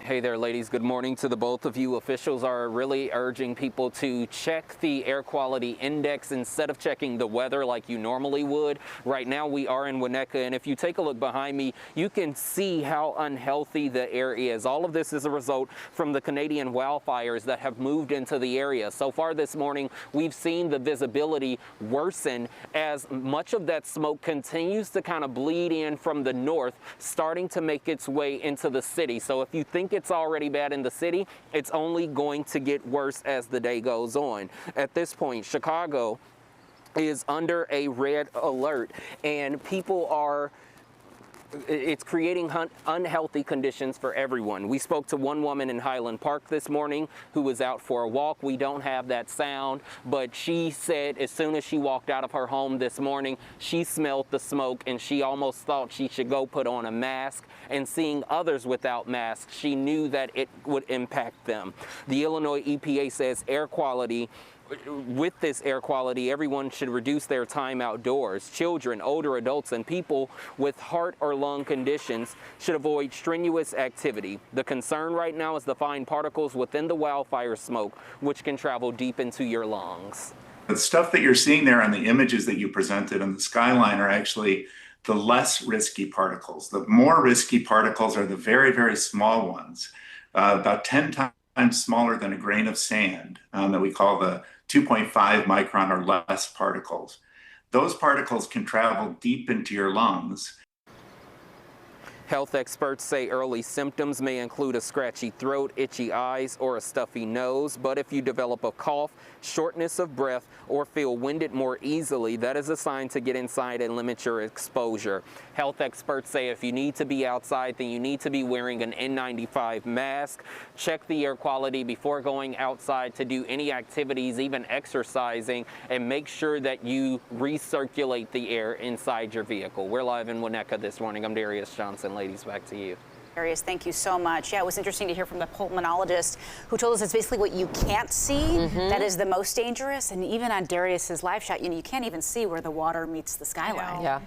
Hey there, ladies. Good morning to the both of you. Officials are really urging people to check the air quality index instead of checking the weather like you normally would. Right now we are in Winnetka, and if you take a look behind me, you can see how unhealthy the air is. All of this is a result from the Canadian wildfires that have moved into the area. So far this morning, we've seen the visibility worsen as much of that smoke continues to kind of bleed in from the north, starting to make its way into the city. So if you think it's already bad in the city, it's only going to get worse as the day goes on. At this point, Chicago is under a red alert, and it's creating unhealthy conditions for everyone. We spoke to one woman in Highland Park this morning who was out for a walk. We don't have that sound, but she said as soon as she walked out of her home this morning, she smelled the smoke and she almost thought she should go put on a mask. And seeing others without masks, she knew that it would impact them. The Illinois EPA says with this air quality, everyone should reduce their time outdoors. Children, older adults, and people with heart or lung conditions should avoid strenuous activity. The concern right now is the fine particles within the wildfire smoke, which can travel deep into your lungs. The stuff that you're seeing there on the images that you presented on the skyline are actually the less risky particles. The more risky particles are the very, very small ones, about 10 times smaller than a grain of sand, that we call the 2.5 micron or less particles. Those particles can travel deep into your lungs. Health experts say early symptoms may include a scratchy throat, itchy eyes, or a stuffy nose. But if you develop a cough, shortness of breath, or feel winded more easily, that is a sign to get inside and limit your exposure. Health experts say if you need to be outside, then you need to be wearing an N95 mask. Check the air quality before going outside to do any activities, even exercising, and make sure that you recirculate the air inside your vehicle. We're live in Winnetka this morning. I'm Darius Johnson. Ladies, back to you. Darius, thank you so much. Yeah, it was interesting to hear from the pulmonologist who told us it's basically what you can't see that is the most dangerous. And even on Darius's live shot, you can't even see where the water meets the skyline. Yeah.